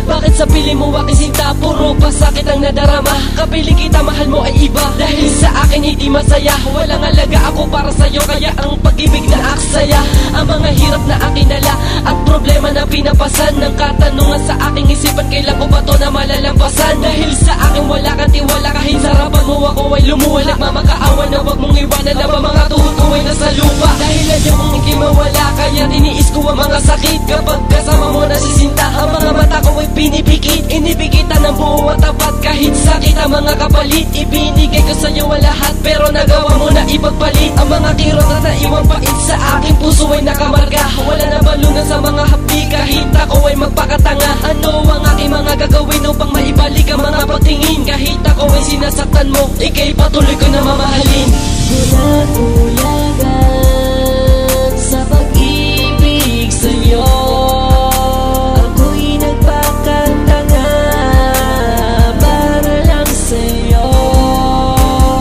Bakit sa pili mo aking sinta, puro pasakit ang nadarama? Kapiling kita, mahal mo ay iba. Dahil sa akin hindi masaya, walang alaga ako para sa'yo. Kaya ang pag-ibig na aksaya, ang mga hirap na aking dala at problema na pinapasan ng katanungan sa aking isipan, kailan ko ba to na malalampasan? Dahil sa akin wala kang tiwala, kahit sa harapan mo ako ay lumuha. Nagmamakaawa na wag mong iwanan, na ba mga tuhod ko ay nasa lupa? Dahil ayaw mong ikimawala, kaya tiniis ko ang mga sakit. Kapag kasama mo na si Sinta, ang mga mata ko ay pinipikit. Inipigitan ng buo at tapat, kahit sakit ang mga kapalit. Ibinigay ko sa'yo ang lahat, pero nagawa mo na ipagpalit. Ang mga kirot na naiwang pait sa aking puso ay nakamarga. Wala na balunan sa mga hapdi, kahit ako ay magpakatanga. Ano ang aking mga gagawin upang maibalik ang mga pagtingin? Kahit ako ay sinasaktan mo, ika'y patuloy ko na mamahalin. Bulag-bulagan sa pag-ibig sa'yo, ako'y nagpakatanga para lang sa'yo.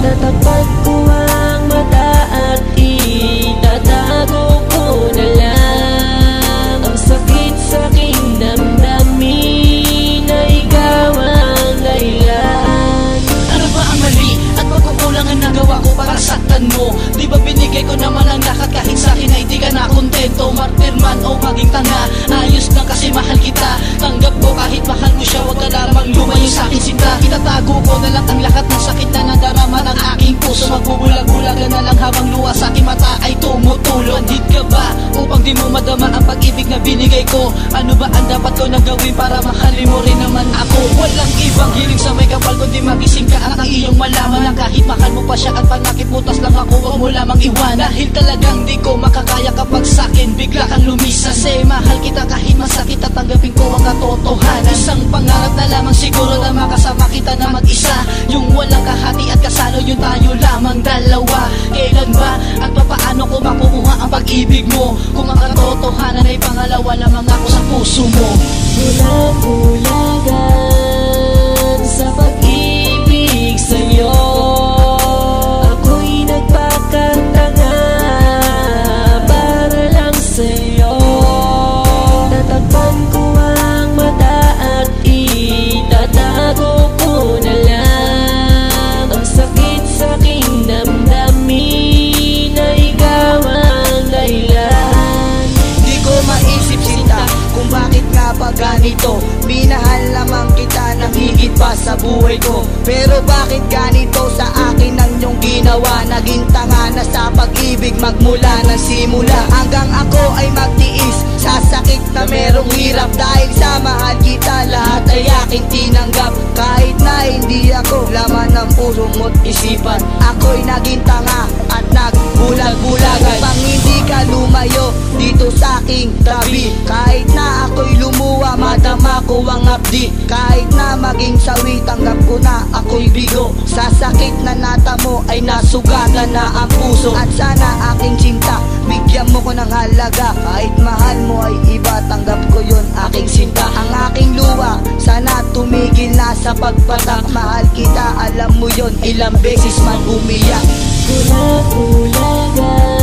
Tatapat ko ang mata at itatago ko na lang ang sakit sa aking damdamin na ikaw ang dahilan. Ano ba ang mali at pagkukulang ang nagawa ko para saktan mo? Di ba binigay ko naman ang lahat, kahit sa akin ay di ka na kontento? Martir man o maging tanga, ayos lang kasi mahal kita. Tanggap ko kahit mahal mo siya, wag ka lamang lumayo sa akin Sinta. Itatago ko na lang ang lahat ng sakit na nadarama ng aking puso. Magbubulag-bulagan na lang habang luha sa aking mata ay tumutulong. Andit ka ba upang di mo madama ang pag-ibig na binigay ko? Ano ba ang dapat ko na gawin para mahalin mo rin naman ako? Walang ibang hiling sa may kapal kundi magising ka at ang iyong malaman na kahit mahal mo pa siya at panakit butas lang ako, wag mo lamang iwan. Dahil talagang di ko makakaya kapag sa'kin bigla kang lumisas. Kasi mahal kita kahit masakit at tanggapin ko ang katotohanan. Isang pangarap na lamang siguro na makasama kita na mag-isa, yung walang kahati at kasalo, yung tayo lamang dalawa. Kailan ba at papaano ko makukuha ang pag-ibig mo kung ang katotohanan ay pangalawa lamang ako sa puso mo? Bulag-bulagan sa pag-ibig sa'yo, ako'y nagpakatanga para lang sa'yo. Tatakpan ko ang mata at itatago ko na lang ang sakit sa aking damdamin na ikaw ang dahilan. magmula ng simula hanggang ako ay magtiis sa sakit na merong hirap. Dahil sa mahal kita lahat ay aking tinanggap. Kahit na hindi ako laman ng puso mo't isipan, ako'y naging tanga at nagbulag-bulagan pang hindi ka lumayo dito sa aking tabi. Kahit na ako'y lumuwa, madama ko ang abdi. Kahit na maging sawi, tanggap ko na ako'y bigo. Sa sakit na natamo ay nasugatan na ang puso. At sana aking sinta, bigyan mo ko ng halaga. Kahit mahal mo ay iba, tanggap ko yun aking sinta. Ang aking luwa, sana tumigil na sa pagpatak. Mahal kita, alam mo yun, ilang beses man umiyak. Kulag-ulagan